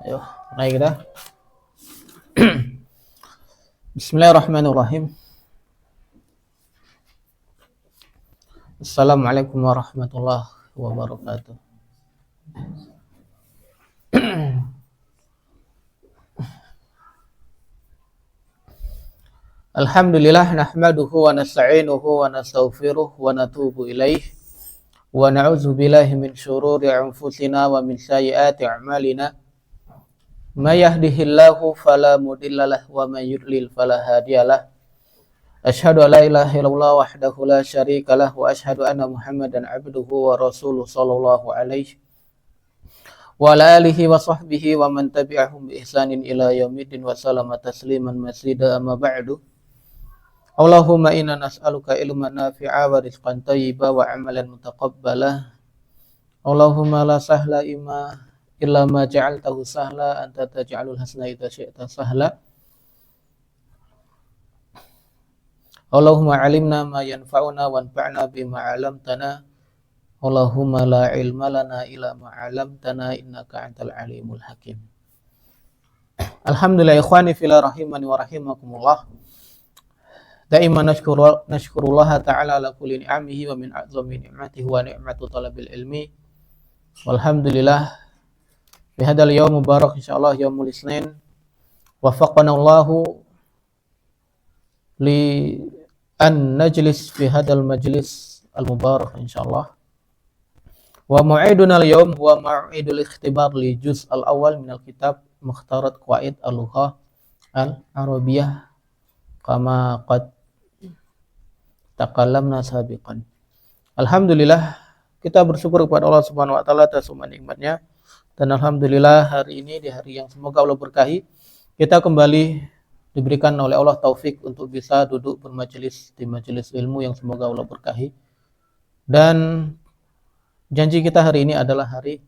Ayo, mulai kita. Bismillahirrahmanirrahim. Assalamualaikum warahmatullahi wabarakatuh. Alhamdulillah nahmaduhu wa nasta'inuhu wa nastaghfiruh wa natubu ilaih wa na'udzu billahi min syururi anfusina wa min sayyiati a'malina. May yahdihillahu fala mudhillalah wa may yudlil fala hadiyalah. Asyhadu an la ilaha illallah wahdahu la syarikalah wa asyhadu anna Muhammadan abduhu wa rasuluh sallallahu alaihi wa ala alihi wa sahbihi wa man tabi'ahum bi ihsanin ila yaumiddin wa sallama tasliman mazida amma ba'du. Allahumma inna nas'aluka ilman nafi'a wa rizqan thayyiba wa amalan mutaqabbala. Allahumma la sahla illa ma ja'altahu sahla anta taj'alul hasna idza syi'ta sahla. Allahumma alimna ma yanfa'una wanfa'na bima 'allamtana. Allahumma la ilma lana illa ma 'allamtana innaka antal alimul hakim. Alhamdulillah ikhwani fillah rahimani wa rahimakumullah. Daiman nashkurullah ta'ala ala kulli ni'amihi wa min a'zami ni'matihi wa ni'matu talabil ilmi. Walhamdulillah fi hadzal yaum mubarak insyaallah yaumul Isnin. Waffaqana Allahu li an najlis fi hadzal majlis al mubarak insyaallah. Wa mau'iduna al-yawm huwa mau'idul ikhtibar li juz al-awwal min al-kitab Mukhtarat Qawaid al-Lughah al-Arabiyyah kama qad takallamna sabiqan. Alhamdulillah kita bersyukur kepada Allah Subhanahu wa taala atas semua nikmatnya, dan alhamdulillah hari ini di hari yang semoga Allah berkahi, kita kembali diberikan oleh Allah taufik untuk bisa duduk bermajelis di majelis ilmu yang semoga Allah berkahi. Dan janji kita hari ini adalah hari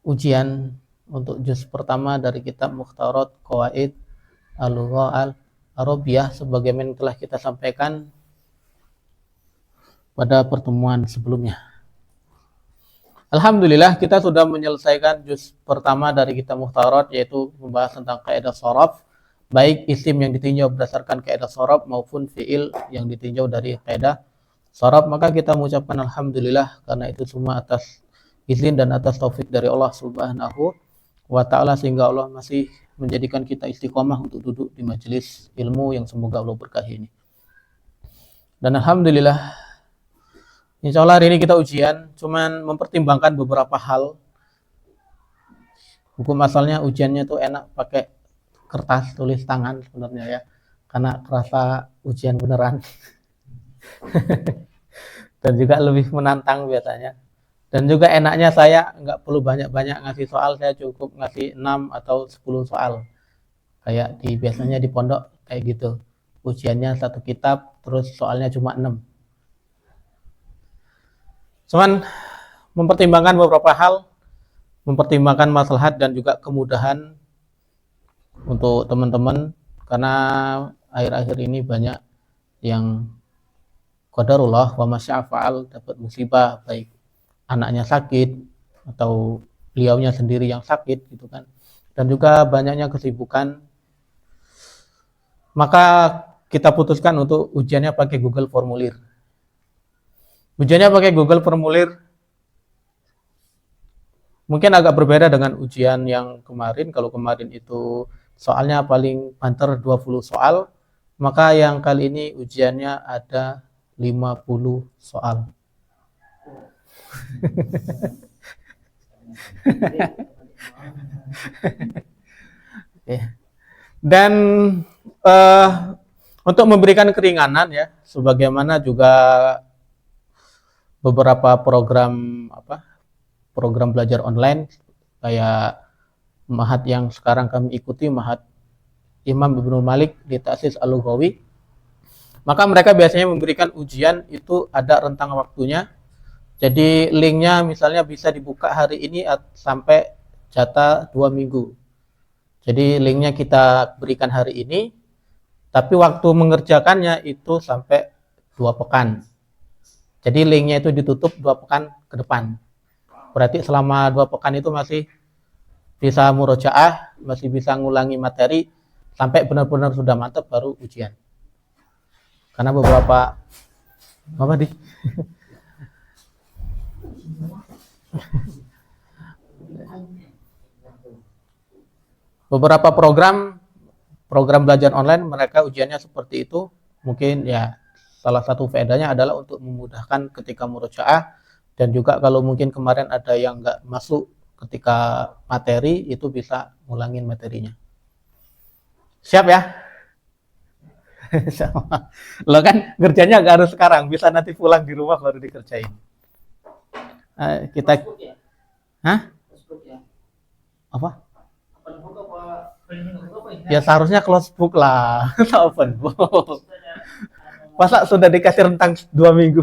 ujian untuk juz pertama dari kitab Mukhtarat Qawaid al-Lughah al-Arabiyyah sebagaimana telah kita sampaikan pada pertemuan sebelumnya. Alhamdulillah kita sudah menyelesaikan juz pertama dari kitab Mukhtarat, yaitu membahas tentang kaidah sharaf, baik isim yang ditinjau berdasarkan kaidah sharaf maupun fiil yang ditinjau dari kaidah sharaf. Maka kita mengucapkan alhamdulillah karena itu semua atas izin dan atas taufik dari Allah Subhanahu wa taala, sehingga Allah masih menjadikan kita istiqomah untuk duduk di majelis ilmu yang semoga Allah berkahi ini. Dan alhamdulillah insya Allah hari ini kita ujian, cuman mempertimbangkan beberapa hal. Hukum asalnya ujiannya tuh enak pakai kertas tulis tangan sebenarnya ya, karena kerasa ujian beneran. Dan juga lebih menantang biasanya. Dan juga enaknya saya nggak perlu banyak-banyak ngasih soal, saya cukup ngasih 6 atau 10 soal. Kayak biasanya di pondok kayak gitu. Ujiannya satu kitab, terus soalnya cuma 6. Cuman mempertimbangkan beberapa hal, mempertimbangkan maslahat dan juga kemudahan untuk teman-teman, karena akhir-akhir ini banyak yang qadarullah wa masya'afa'al dapat musibah, baik anaknya sakit atau beliaunya sendiri yang sakit gitu kan, dan juga banyaknya kesibukan. Maka kita putuskan untuk ujiannya pakai Google Formulir. Ujiannya pakai Google Formulir mungkin agak berbeda dengan ujian yang kemarin. Kalau kemarin itu soalnya paling banter 20 soal, maka yang kali ini ujiannya ada 50 soal. Dan untuk memberikan keringanan ya, sebagaimana juga beberapa program belajar online kayak Mahat yang sekarang kami ikuti, Mahat Imam Ibnu Malik di Ta'sis Al-Lughawi, maka mereka biasanya memberikan ujian itu ada rentang waktunya. Jadi linknya misalnya bisa dibuka hari ini sampai jatah 2 minggu. Jadi linknya kita berikan hari ini, tapi waktu mengerjakannya itu sampai 2 pekan. Jadi linknya itu ditutup 2 pekan ke depan. Berarti selama 2 pekan itu masih bisa murojaah, masih bisa ngulangi materi sampai benar-benar sudah mantap baru ujian. Karena beberapa program belajar online mereka ujiannya seperti itu. Mungkin ya salah satu faedahnya adalah untuk memudahkan ketika murojaah, dan juga kalau mungkin kemarin ada yang nggak masuk ketika materi itu bisa ngulangin materinya. Siap ya? Lo kan kerjanya nggak harus sekarang, bisa nanti pulang di rumah baru dikerjain. Kita, hah? Apa? Ya seharusnya close book lah, open book. Masa sudah dikasih rentang 2 minggu?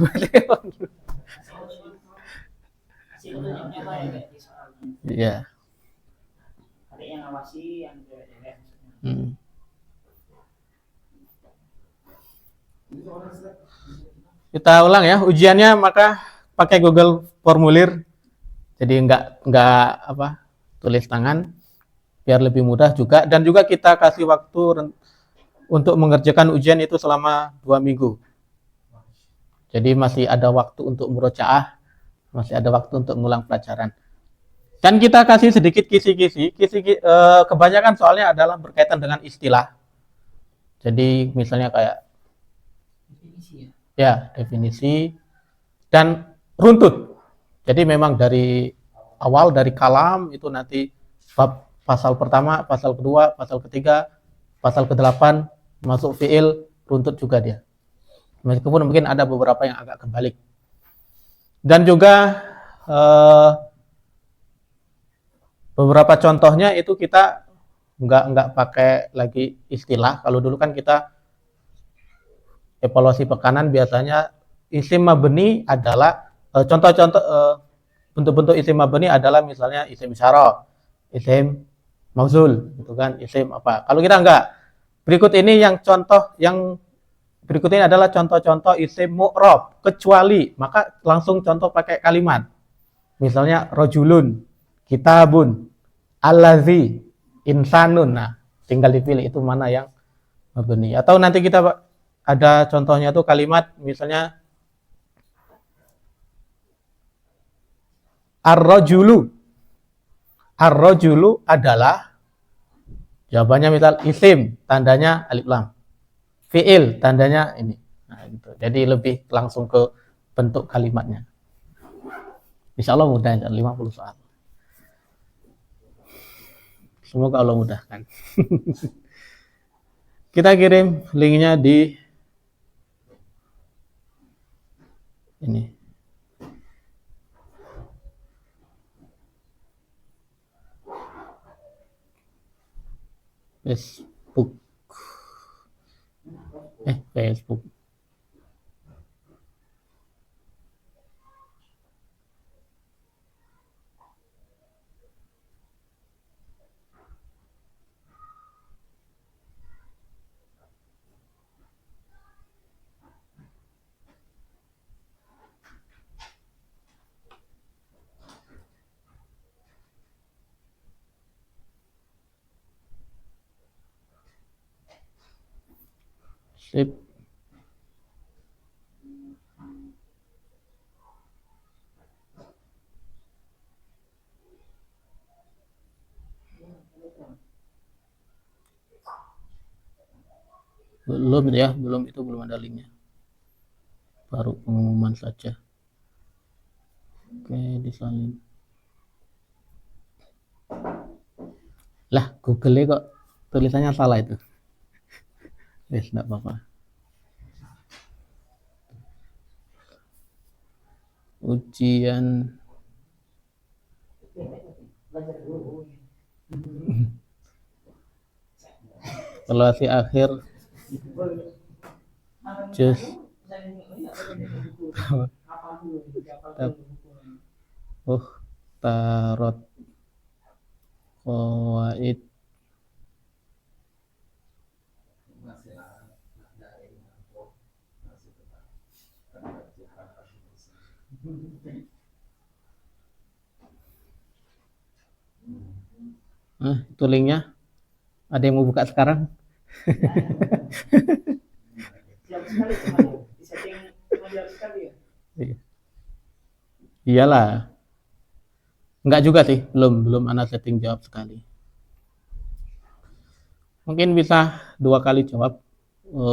Iya. Hmm. Kita ulang ya ujiannya, maka pakai Google Formulir. Jadi nggak tulis tangan biar lebih mudah juga, dan juga kita kasih waktu untuk mengerjakan ujian itu selama 2 minggu. Jadi masih ada waktu untuk murojaah, masih ada waktu untuk mengulang pelajaran. Dan kita kasih sedikit kisi-kisi, kebanyakan soalnya adalah berkaitan dengan istilah. Jadi misalnya kayak ya definisi dan runtut. Jadi memang dari awal, dari kalam itu nanti bab pasal pertama, pasal kedua, pasal ketiga, pasal ke-8 masuk fiil, runtut juga dia. Meskipun mungkin ada beberapa yang agak kebalik. Dan juga beberapa contohnya itu kita nggak pakai lagi istilah. Kalau dulu kan kita evaluasi pekanan biasanya isim mabni adalah contoh-contoh bentuk-bentuk isim mabni adalah misalnya isim isyarah, isim mausul, gitu kan, isim apa. Kalau kita enggak, berikut ini yang contoh yang berikut ini adalah contoh-contoh isim mu'rab, kecuali, maka langsung contoh pakai kalimat. Misalnya rojulun, kitabun, allazi, insanun. Nah, tinggal dipilih itu mana yang mabni. Atau nanti kita ada contohnya tuh kalimat misalnya ar-rajulu. Ar-rajulu adalah, jawabannya misal isim, tandanya alif lam. Fi'il, tandanya ini. Nah, gitu. Jadi lebih langsung ke bentuk kalimatnya. Insya Allah mudah, 50 soal. Semoga Allah mudahkan. Kita kirim linknya di ini. Facebook. Facebook. Sip. Belum ya, belum ada linknya. Baru pengumuman saja. Oke, disalin. Lah, Google-nya kok tulisannya salah itu. Yes, enggak apa-apa. Ujian evaluasi akhir jus tarot qawaid Itu linknya. Ada yang mau buka sekarang? Iyalah. Enggak juga sih, belum anak setting jawab sekali. Mungkin bisa 2 kali jawab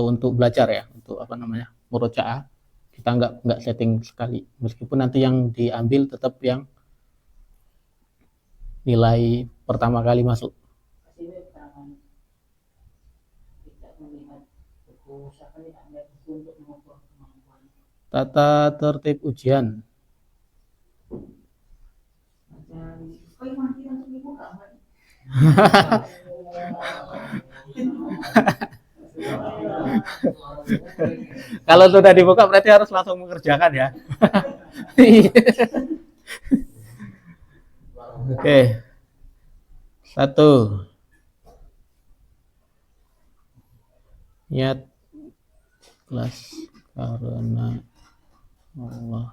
untuk belajar ya, untuk apa namanya, murojaah. Kita nggak setting sekali, meskipun nanti yang diambil tetap yang nilai pertama kali masuk. Tata tertib ujian. Kalau sudah dibuka berarti harus langsung mengerjakan ya. Oke. 1. Niat kelas karena Allah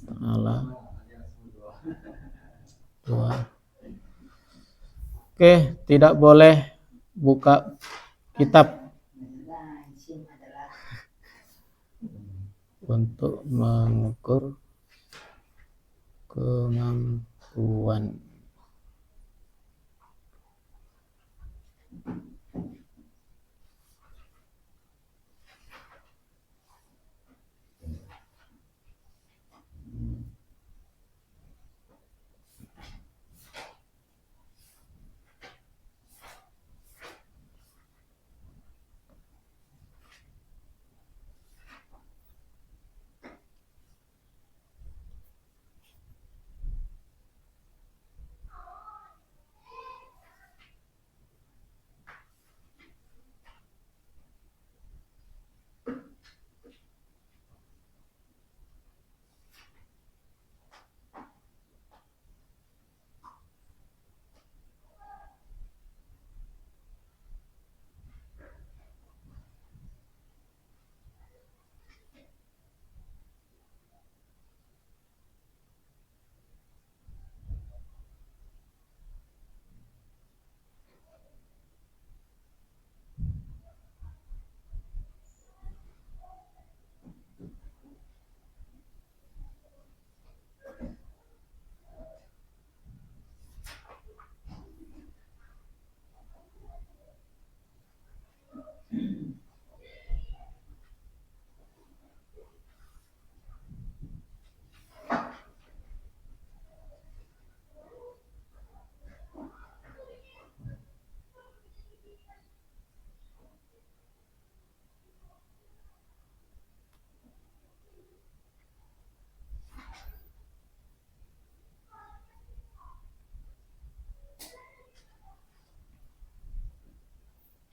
Ta'ala. 2. Oke, tidak boleh buka kitab untuk mengukur kemampuan.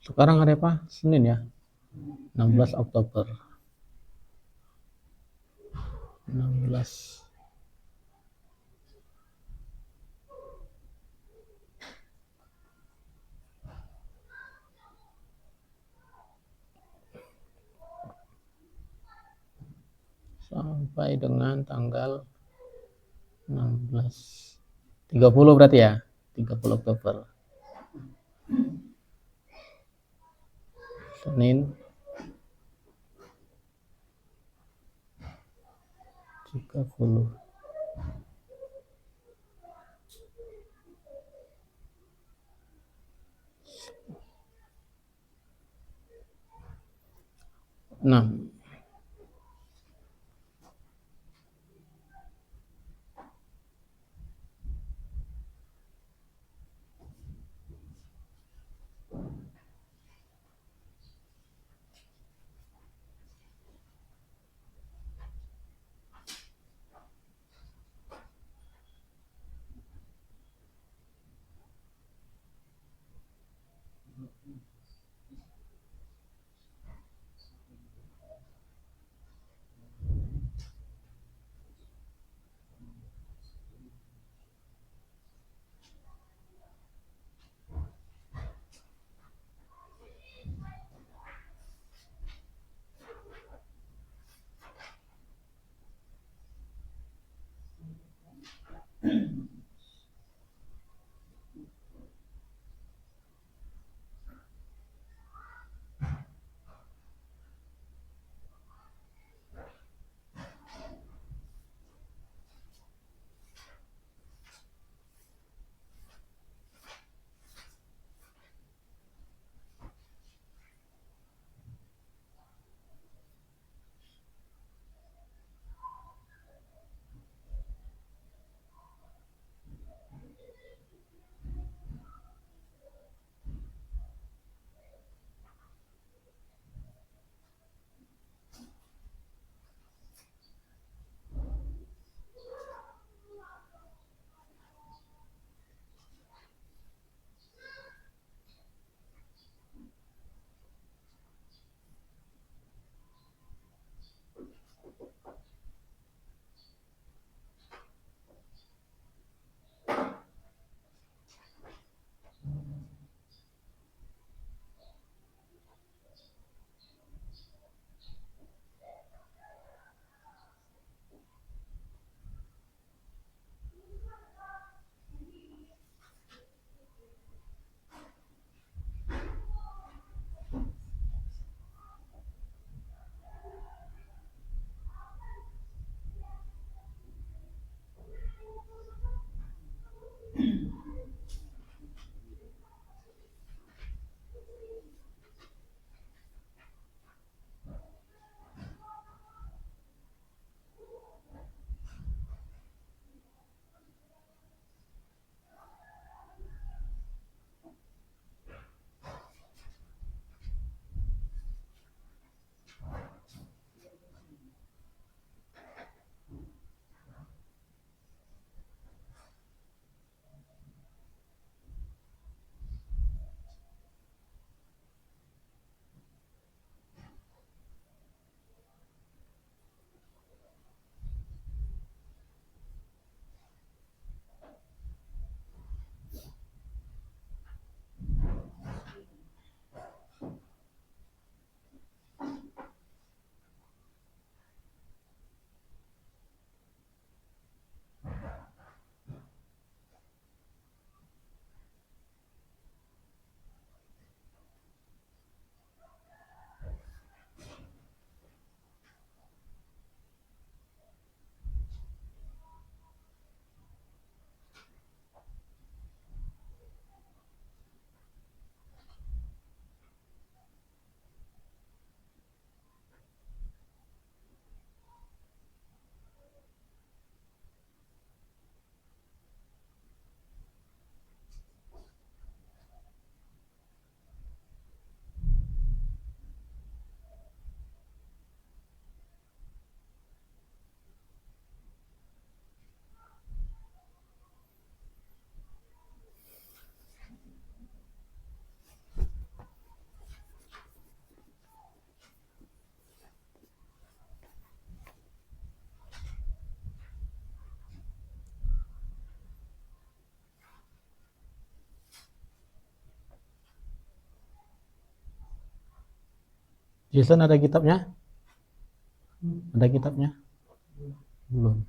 Sekarang hari apa? Senin ya? 16 Oktober. 16. Sampai dengan tanggal 16. 30 berarti ya? 30 Oktober. Senin 30. Nah, Jason ada kitabnya? Ada kitabnya? Belum.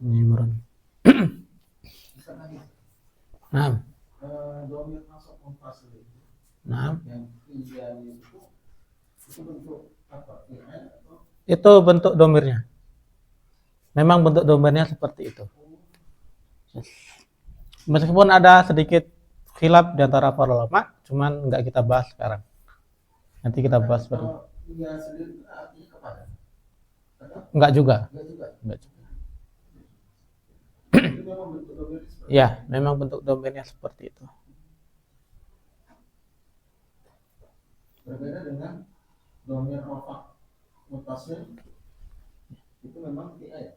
Ini Imran. Nah. Nah. Itu bentuk domirnya. Memang bentuk domirnya seperti itu. Meskipun ada sedikit khilaf di antara para ulama, cuman nggak kita bahas sekarang. Nanti kita bahas baru. Enggak juga. Enggak juga. Ya, memang bentuk domainnya seperti itu. Berbeda dengan domain rafa mutasil, itu memang fi'il.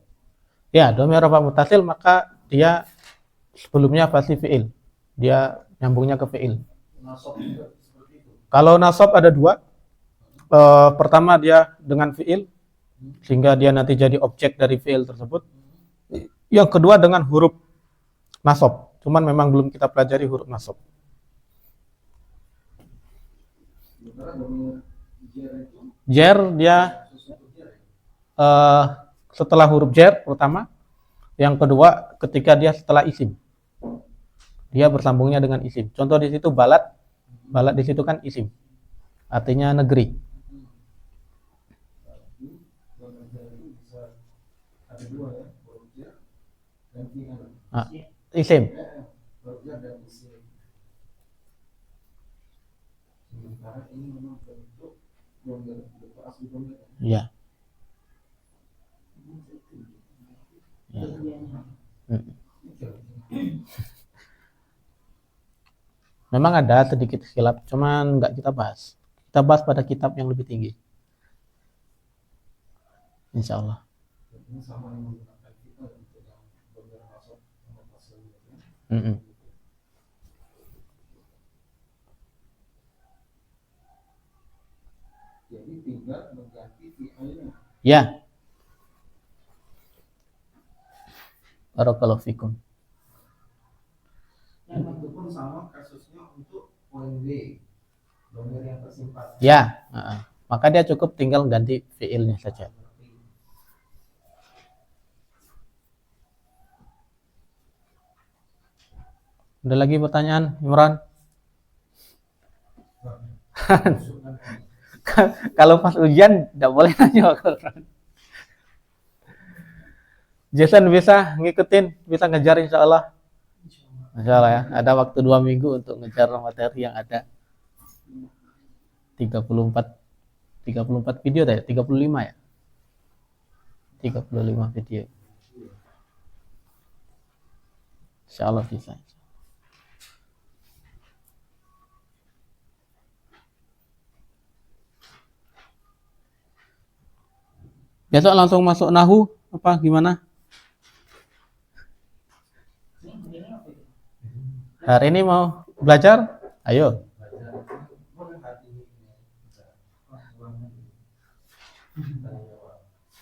Ya, domain rafa mutasil maka dia sebelumnya pasti fi'il. Dia nyambungnya ke fi'il. Nasab juga seperti itu. Kalau nasab ada dua. Pertama dia dengan fi'il sehingga dia nanti jadi objek dari fi'il tersebut. Yang kedua dengan huruf nasab. Cuman memang belum kita pelajari huruf nasab. Jer dia eh, setelah huruf jer pertama, yang kedua ketika dia setelah isim. Dia bersambungnya dengan isim. Contoh di situ balad, balad di situ kan isim. Artinya negeri. Nah, isim. Ya. Ya. Memang ada sedikit khilaf, cuman nggak kita bahas. Kita bahas pada kitab yang lebih tinggi. Insya Allah. Mm-mm. Ya. Barakallahu fikum. Itu pun sama kasusnya untuk poin B, domir yang tersimpan. Ya. Maka dia cukup tinggal ganti fiilnya saja. Ada lagi pertanyaan, Imran? Kalau pas ujian tidak boleh nanya Al-Quran. Jason bisa ngikutin, bisa ngejar insya Allah. Insya Allah ya, ada waktu 2 minggu untuk ngejar materi yang ada. 34 video tadi, 35 ya? 35 video. Insya Allah bisa. Besok langsung masuk nahu apa gimana? Hari ini mau belajar? Ayo.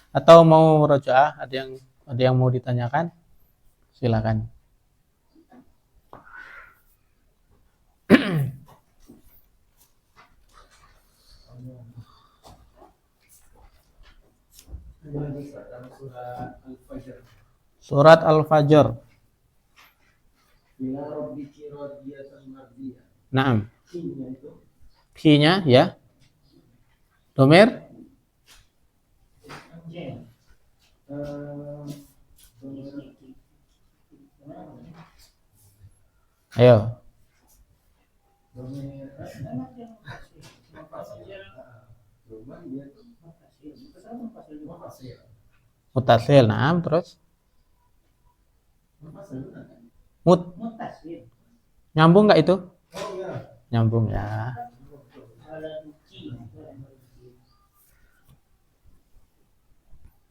Atau mau murojaah? Ada yang mau ditanyakan? Silakan. Surat Al-Fajr. Naam. Ki-nya ya. Domir? Ayo. Mutasil, naam, terus? Nyambung nggak itu? Nyambung ya.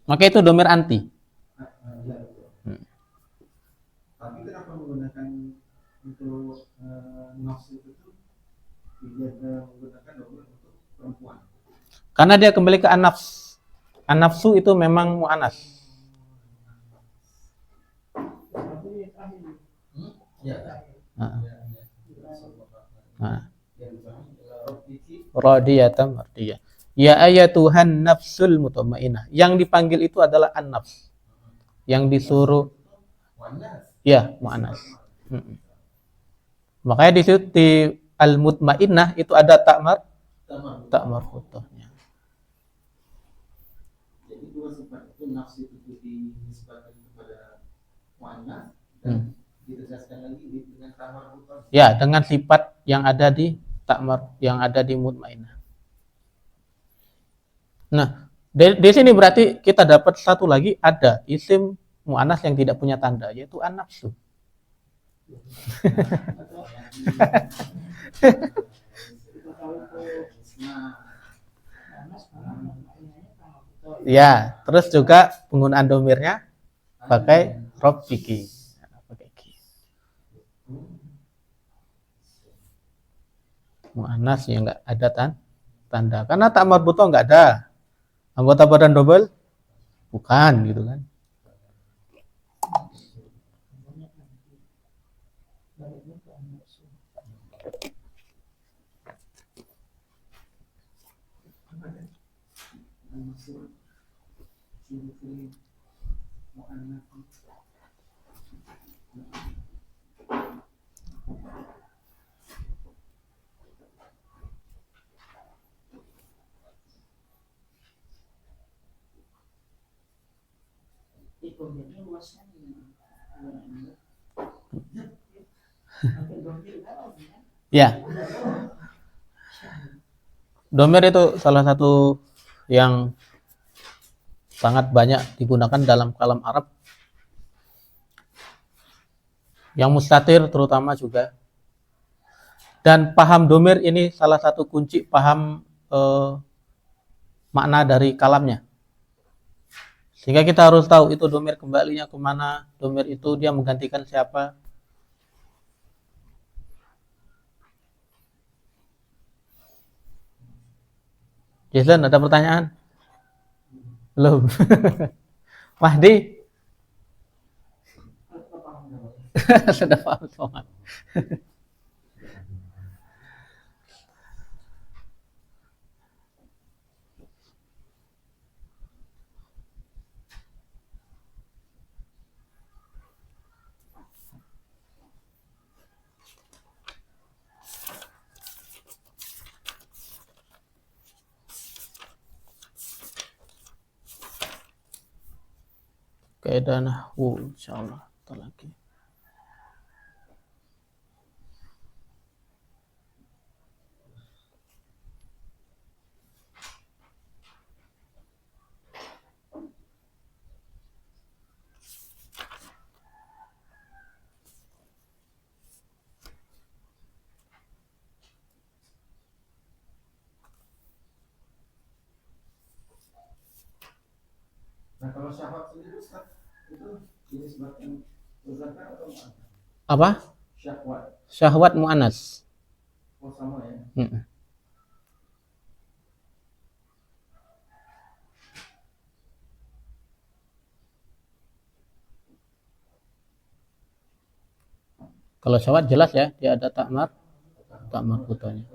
Maka itu domir anti. Tapi kenapa menggunakan untuk nafsu itu tidak menggunakan domir untuk perempuan? Karena dia kembali ke an-nafs. An-nafsu itu memang mu'anas. Radiyatan mardiyah. Ya ayatuhan nafsul mutmainnah. Yang dipanggil itu adalah an-nafs. Yang disuruh ya mu'anas. Makanya di situ di al-mutmainnah itu ada takmar futuhnya. Jadi dua sifat itu, nafsu itu dinisbatkan kepada mu'annas dan ditegaskan lagi dengan takmar futuh. Ya, dengan sifat yang ada di takmar, yang ada di mutmainnah. Nah, di sini berarti kita dapat satu lagi, ada isim mu'annas yang tidak punya tanda, yaitu an-nafsu. Ya, terus juga penggunaan domirnya pakai rabbiki. Mu'annas yang enggak ada tanda. Karena tak marbutoh enggak ada. Anggota badan double bukan gitu kan. termasuk ciri-ciri mu'annas. Domirnya luasnya Ya, domir itu salah satu yang sangat banyak digunakan dalam kalam Arab. Yang mustatir terutama juga. Dan paham domir ini salah satu kunci paham makna dari kalamnya. Sehingga kita harus tahu itu domir kembalinya kemana, domir itu dia menggantikan siapa. Jason, ada pertanyaan? Belum. Mahdi? Sudah paham semua. Kaidah nahwu insyaallah kita lagi. Nah kalau syahwat sendiri Ustaz, itu dinisbatkan muzakkar atau mu'annas? Apa? Syahwat. Syahwat mu'annas. Oh sama ya. Kalau syahwat jelas ya, dia ada takmar putanya.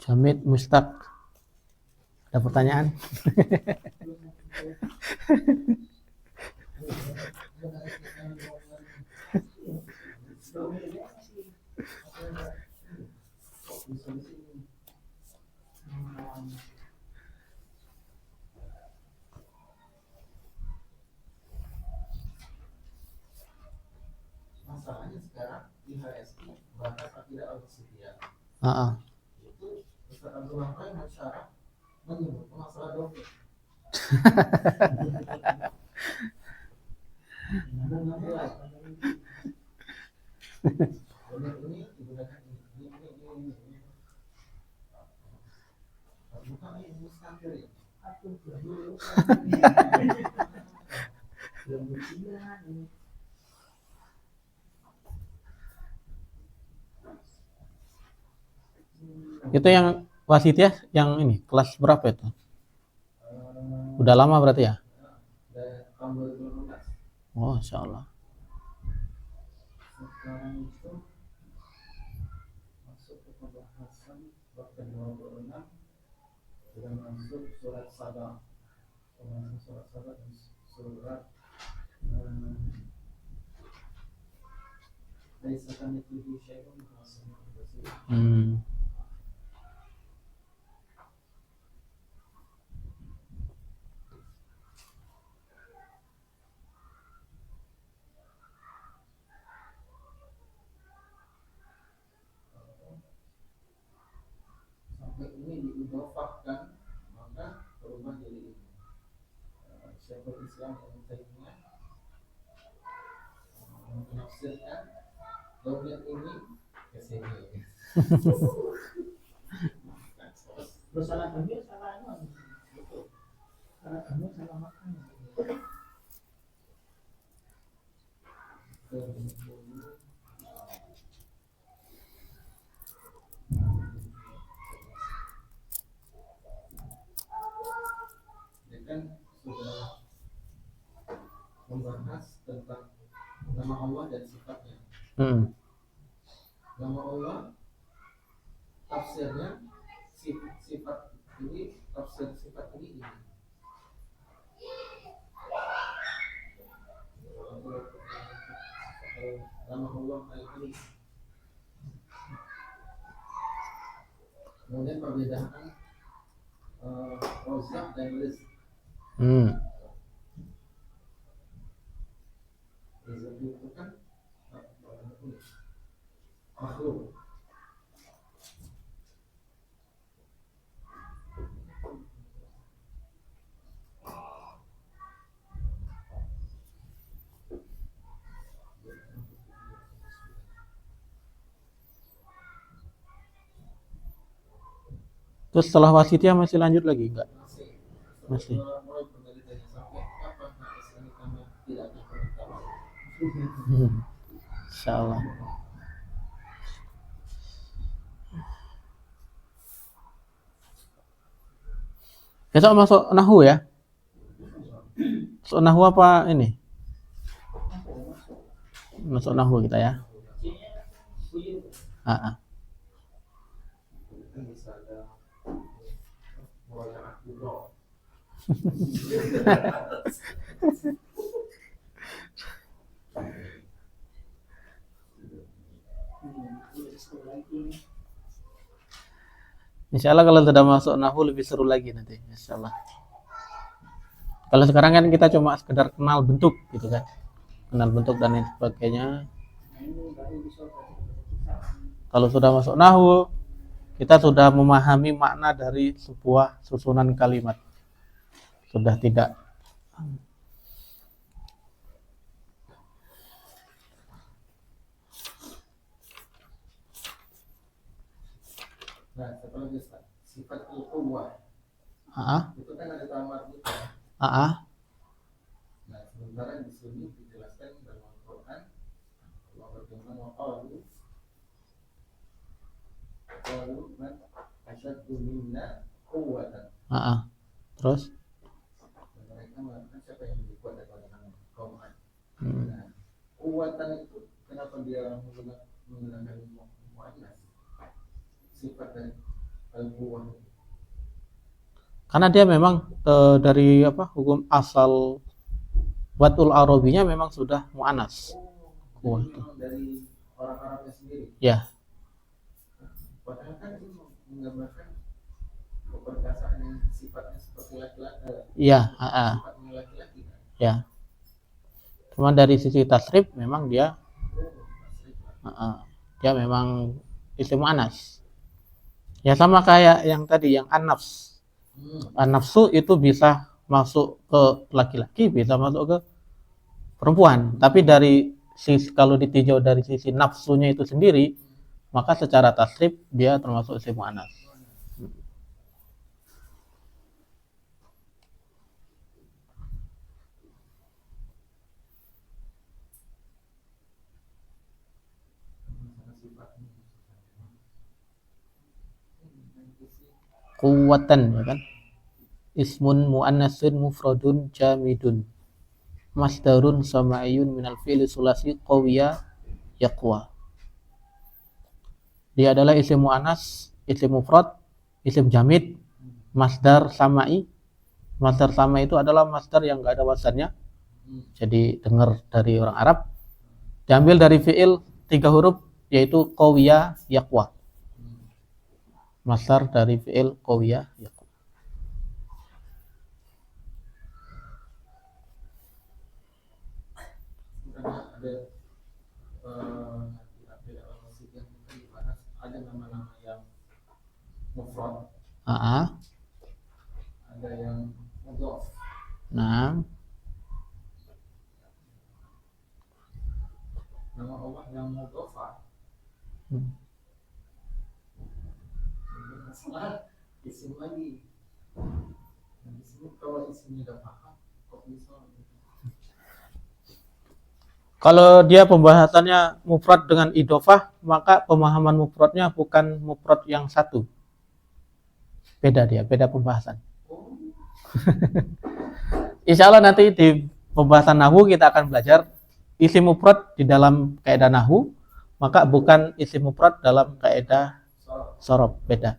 Jamid Mustaq. Ada pertanyaan? Masalahnya sekarang di HSI bahas akidah al-wasithiyah. Ah, Itu Ustaz Abdul Rahman masyarakat menyebut masalah dohir. Ini digunakan ini. Bukan ini mustahil ya. Itu yang wasitiyah yang ini kelas berapa itu? Udah lama berarti ya? Tahun 2016. Oh, insya Allah. Sekarang itu masuk ke pembahasan bab ke-26 sudah masuk surat Sabah, pembahasan surat Sabah dan surat Laisa kamitslihi syai'un wa huwas samiul basir. Sampai ini diidhofahkan maka berubah jadi ini. Syekhul Islam Ibnu Taimiyah menafsirkan dohir ini ke sini. Terus salah kami salah anu. Betul. Salah kami salah makan. Dia kan sudah membahas tentang nama Allah dan sifatnya. Nama Allah tafsirnya sifat ini, tafsir sifat ini. Nama Allah Al-Alim. Kemudian perbedaan rozak dan rizq. Rizq itu kan makhluk. Terus setelah wasitiyah masih lanjut lagi enggak? Masih. Mulai penelitiannya sampai kapan HSI ini kami tidak akan pernah tahu. Insya Allah. Besok masuk nahu ya? Masuk nahu apa ini? Masuk nahu kita ya? Kan bisa ada murajaah kubra. Insya Allah kalau sudah masuk nahu lebih seru lagi nanti. Insya Allah. Kalau sekarang kan kita cuma sekedar kenal bentuk gitu kan, kenal bentuk dan lain sebagainya. Kalau sudah masuk nahu, kita sudah memahami makna dari sebuah susunan kalimat. Sudah tidak Nah, satu lagi Ustaz, sifat al-quwwah. Itu kan ada tamar gitu. Nah, sementara di sini dijelaskan dalam Al-Quran Allah berfirman waqalu man asyaddu minna quwwatan. Terus Mereka mengatakan siapa yang lebih kuat daripada kaum Ad. Nah, kuwatan itu kenapa dia menggunakan muannas? Sifat dari al-quwwah. Karena dia memang dari hukum asal watul arabinya memang sudah mu'anas. Oh, jadi memang dari orang Arabnya sendiri. Ya, Padahal kan itu menggambarkan keperkasaan yang sifatnya seperti laki-laki. iya, Sifatnya laki-laki kan. ya. Cuman dari sisi tasrif memang dia dia memang isim mu'anas. Ya sama kayak yang tadi yang an-nafs. An-nafsu itu bisa masuk ke laki-laki, bisa masuk ke perempuan. Tapi kalau ditinjau dari sisi nafsunya itu sendiri, maka secara tasrif dia termasuk isim mu'annas. Quwwatan, ya kan? Ismun mu'annasun mufradun jamidun. Masdarun sama'iyun minal fi'li sulasi qawiya yaqwa. Dia adalah isim mu'annas, isim mufrad, isim jamid, masdar sama'i. Masdar sama'i itu adalah masdar yang enggak ada wasannya. Jadi dengar dari orang Arab. Diambil dari fi'il 3 huruf yaitu qawiya yaqwa. Masdar dari fi'il qawiya yaqwa. Ada nama-nama yang mufrad, ada yang mudhaf. Nah, Nama Allah yang mudhaf. Masalah isim lagi. Di sini kalau isimnya udah paham, kok bisa? kalau dia pembahasannya mufrad dengan idhofah, maka pemahaman mufradnya bukan mufrad yang satu. Beda pembahasan. Insya Allah nanti di pembahasan nahwu kita akan belajar isim mufrad di dalam kaidah nahwu, maka bukan isim mufrad dalam kaidah sorof, beda.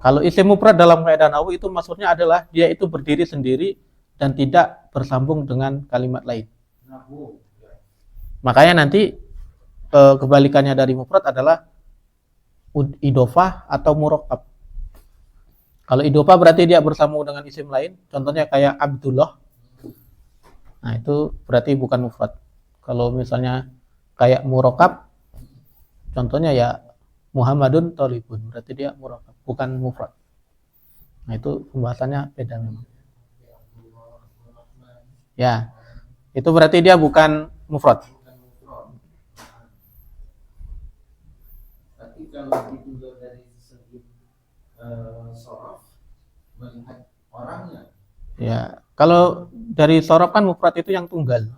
Kalau isim mufrad dalam kaidah nahwu itu maksudnya adalah dia itu berdiri sendiri dan tidak bersambung dengan kalimat lain. Makanya nanti kebalikannya dari mufrad adalah idhofah atau murakkab. Kalau idhofah berarti dia bersambung dengan isim lain, contohnya kayak Abdullah. Nah, itu berarti bukan mufrad. Kalau misalnya kayak murakkab, contohnya ya Muhammadun Thalibun, berarti dia murakkab, bukan mufrad. Nah, itu pembahasannya beda memang. Ya, itu berarti dia bukan mufrad. Tapi kalau ditinjau dari segi sorof, melihat orangnya. Ya, kalau dari sorof kan mufrad itu yang tunggal.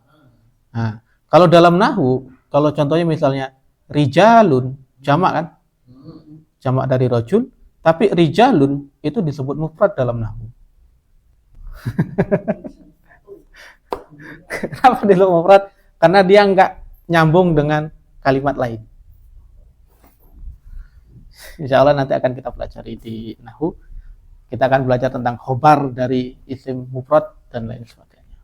Nah, kalau dalam nahwu, kalau contohnya misalnya rijalun, jamak kan? Jamak dari rajul, tapi rijalun itu disebut mufrad dalam nahwu. Kenapa disebut mufrad? Karena dia enggak nyambung dengan kalimat lain. Insya Allah nanti akan kita pelajari di nahwu. Kita akan belajar tentang khobar dari isim mufrad dan lain sebagainya.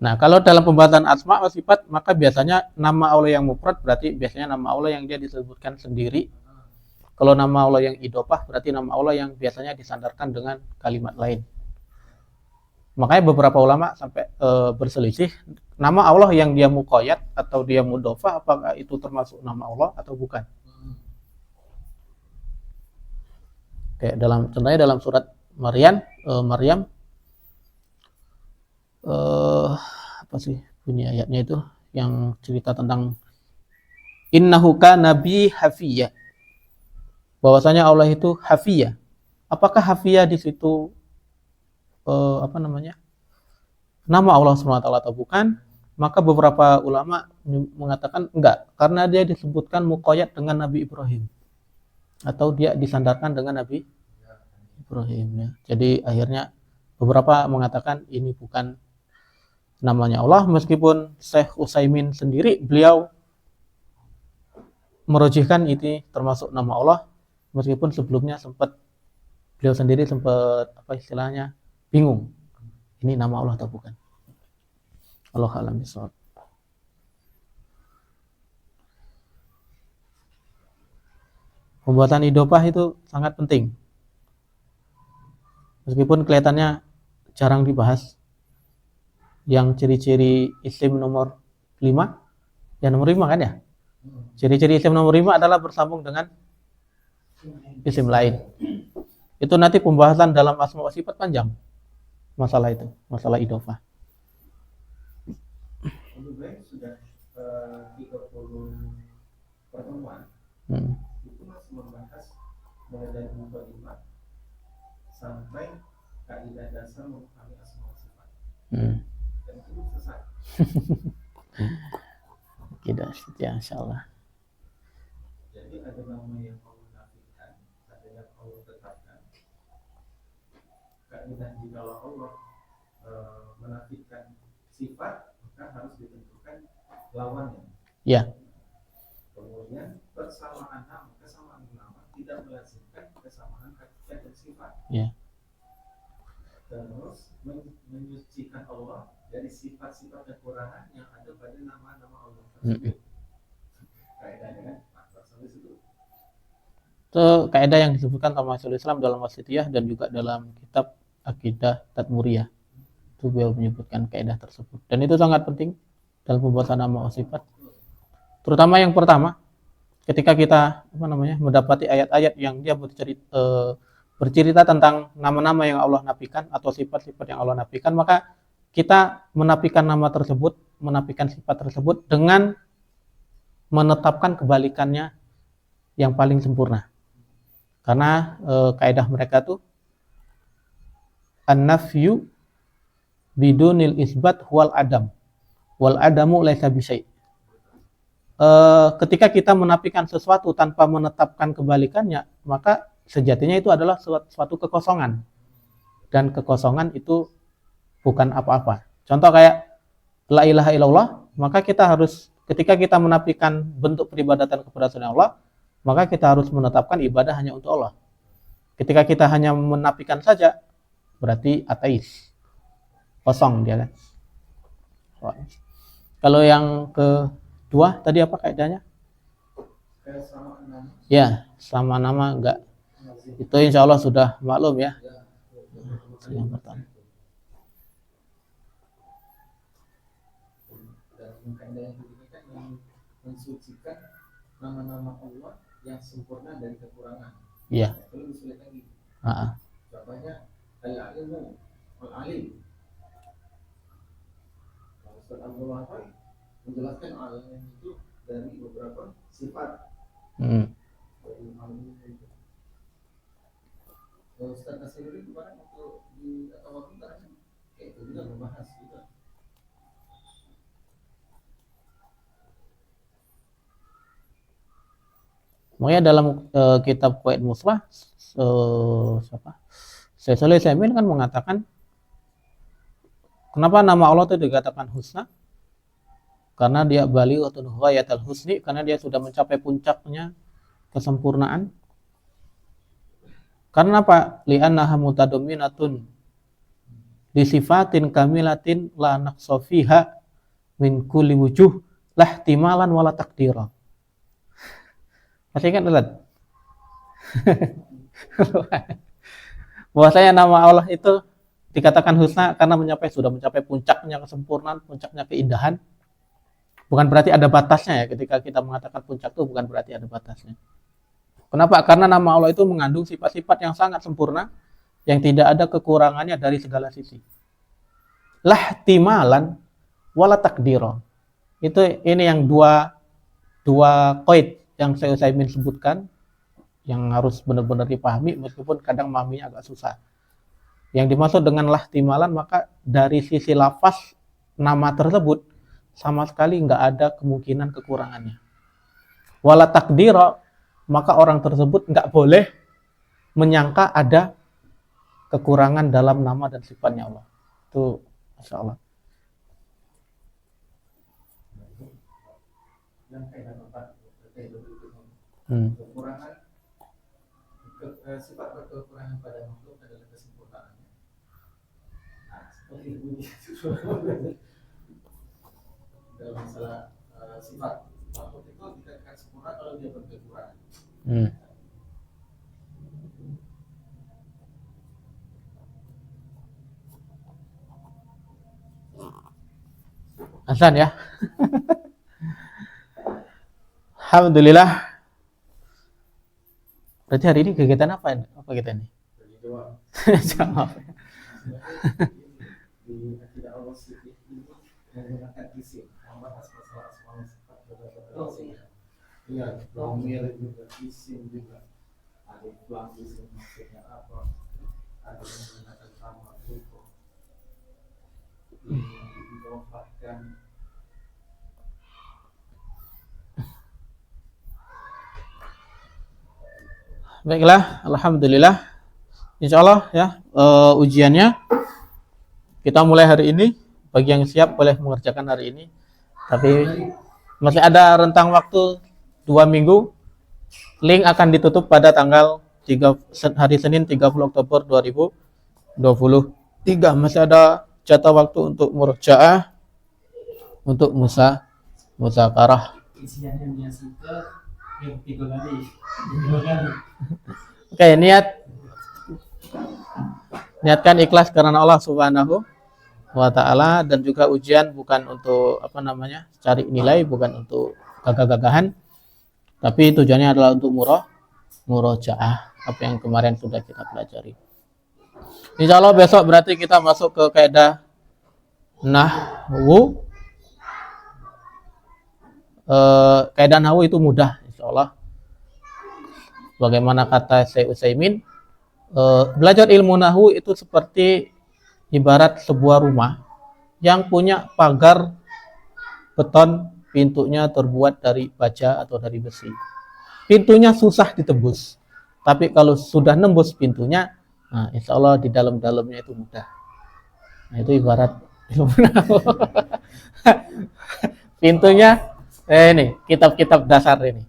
Nah, kalau dalam pembahasan asma wa sifat, maka biasanya nama Allah yang mufrad berarti biasanya nama Allah yang dia disebutkan sendiri. Kalau nama Allah yang idhofah berarti nama Allah yang biasanya disandarkan dengan kalimat lain. Makanya beberapa ulama sampai berselisih, nama Allah yang dia muqayyad atau dia mudhofah, apakah itu termasuk nama Allah atau bukan? Kayak contohnya dalam surat Maryam, apa sih bunyi ayatnya itu yang cerita tentang innahu kana bi hafiyya, bahwasanya Allah itu hafiyya. Apakah hafiyya di situ nama Allah SWT atau bukan? Maka beberapa ulama mengatakan enggak, karena dia disebutkan muqayyad dengan Nabi Ibrahim atau dia disandarkan dengan Nabi Ibrahim, ya. Jadi akhirnya beberapa mengatakan ini bukan namanya Allah, meskipun Syekh Utsaimin sendiri beliau merujihkan ini termasuk nama Allah, meskipun sebelumnya beliau sendiri sempat apa istilahnya bingung, ini nama Allah atau bukan. Allah a'lam bishawab. Pembuatan idopah itu sangat penting, meskipun kelihatannya jarang dibahas. Yang ciri-ciri isim nomor 5, ya nomor 5 kan ya. Ciri-ciri isim nomor 5 adalah bersambung dengan isim lain. Itu nanti pembahasan dalam asma wa sifat panjang masalah itu, masalah idofah. Lebih baik sudah 30 pertemuan itu masih membahas mulai dari mukadimah sampai kaidah dasar memahami asma wa sifat. Dan itu selesai. Tidak, ya insyaallah. Jadi ada nama yang Allah nafikan, ada yang Allah tetapkan. Kaidah jikalau Allah menafikan sifat, maka harus ditentukan lawannya. Ya. Kemudian persamaan nama tidak melazimkan kesamaan hakikat dan sifat. Ya. Terus menyucikan Allah dari sifat-sifat kekurangan yang ada pada nama-nama Allah tersebut. Kaidahnya kan sampai situ. Itu kaidah yang disebutkan sama Syekhul Islam dalam Wasithiyah dan juga dalam kitab Aqidah Tadmuriyah. Itu beliau menyebutkan kaidah tersebut. Dan itu sangat penting dalam pembahasan nama wa sifat. Terutama yang pertama, ketika kita mendapati ayat-ayat yang dia bercerita tentang nama-nama yang Allah nafikan atau sifat-sifat yang Allah nafikan, maka kita menafikan nama tersebut, menafikan sifat tersebut dengan menetapkan kebalikannya yang paling sempurna. Karena kaidah mereka tuh an-nafyu bidunil isbat huwal adam wal adamu laisa bisyai. Ketika kita menafikan sesuatu tanpa menetapkan kebalikannya, maka sejatinya itu adalah suatu kekosongan, dan kekosongan itu bukan apa-apa. Contoh kayak la ilaha illallah, maka kita harus, ketika kita menafikan bentuk peribadatan kepada selain Allah, maka kita harus menetapkan ibadah hanya untuk Allah. Ketika kita hanya menafikan saja, berarti ateis, kosong dia kan. Kalau yang kedua tadi apa kaidahnya? Kesamaan nama. Ya, sama nama enggak. Itu insya Allah sudah maklum ya. Yang pertama. Dan kaidah yang ketiga kan mensucikan nama-nama Allah yang sempurna dari kekurangan. Iya. Itu lebih sulit lagi. Contohnya al-ilmu, al-alim. Ustaz Abdul Wahab menjelaskan al-ilmu itu dari beberapa sifat. Dari alim itu. Ustaz Nasirudin kemarin waktu di atau waktu kayak itu juga membahas juga. Makanya dalam kitab Qawaid Muslah Syekh Shalih Al-Utsaimin kan mengatakan kenapa nama Allah itu dikatakan husna? Karena dia balighatun ghayatul husni, karena dia sudah mencapai puncaknya kesempurnaan. Karena apa? Li'annaha mutadamminatun li sifatin kamilatin la naqsa fiha min kulli wujuh la ihtimalan wala taqdira. Masih ingat Ustaz? Bahwasanya nama Allah itu dikatakan husna karena sudah mencapai puncaknya kesempurnaan, puncaknya keindahan. Bukan berarti ada batasnya ya, ketika kita mengatakan puncak itu bukan berarti ada batasnya. Kenapa? Karena nama Allah itu mengandung sifat-sifat yang sangat sempurna, yang tidak ada kekurangannya dari segala sisi. Lahtimalan wala takdiro. Ini yang dua qaid yang saya Utsaimin sebutkan, yang harus benar-benar dipahami, meskipun kadang memahaminya agak susah. Yang dimaksud dengan lahtimalan, maka dari sisi lafaz nama tersebut sama sekali nggak ada kemungkinan kekurangannya. Wala takdiro, maka orang tersebut nggak boleh menyangka ada kekurangan dalam nama dan sifatnya Allah. Itu Masya Allah. Yang kaidah keempat, kaidah berikutnya Kekurangan sifat kekurangan pada makhluk adalah kesempurnaannya. Nah, seperti itu. Dalam masalah sifat makhluk itu dikatakan sempurna kalau dia berkekurangan. Azan ya. Alhamdulillah. Berarti hari ini kegiatan apa kita ini? Jawab. Di akidah Allah sendiri ini menggunakan isim, membahas masalah asma sifat isim. Iya, domir juga isim juga. Alif lam isim maksudnya apa? Ada yang menggunakan sama itu. Bahkan Baiklah, alhamdulillah. Insyaallah ya, ujiannya kita mulai hari ini. Bagi yang siap boleh mengerjakan hari ini. Tapi masih ada rentang waktu 2 minggu. Link akan ditutup pada tanggal hari Senin 30 Oktober 2023. Masih ada jatah waktu untuk murojaah, untuk musakarah. Isian yang biasa yang 3 kali. Oke, niatkan ikhlas karena Allah Subhanahu wa ta'ala, dan juga ujian bukan untuk cari nilai, bukan untuk gagah-gagahan, tapi tujuannya adalah untuk murojaah apa yang kemarin sudah kita pelajari. Insya Allah besok berarti kita masuk ke kaidah nahwu. Kaidah nahwu itu mudah insya Allah. Bagaimana kata Syekh Utsaimin, belajar ilmu nahwu itu seperti ibarat sebuah rumah yang punya pagar beton, pintunya terbuat dari baja atau dari besi. Pintunya susah ditembus, tapi kalau sudah nembus pintunya, nah insya Allah di dalam-dalamnya itu mudah. Nah itu ibarat ilmu nahwu. Pintunya ini kitab-kitab dasar ini.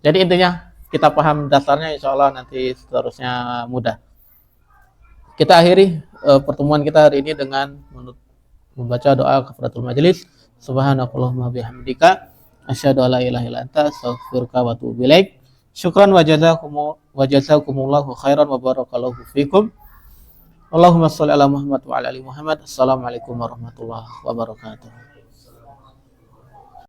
Jadi intinya kita paham dasarnya, insya Allah nanti seterusnya mudah. Kita akhiri pertemuan kita hari ini dengan membaca doa kafaratul majelis. Subhanakallahumma bihamdika asyhadu alla ilaha illa anta astaghfiruka wa atubu ilaik. Syukran wa jazakumullahu khairan wa barakallahu fikum. Allahumma shalli ala Muhammad wa ala ali Muhammad. Assalamualaikum warahmatullahi wabarakatuh.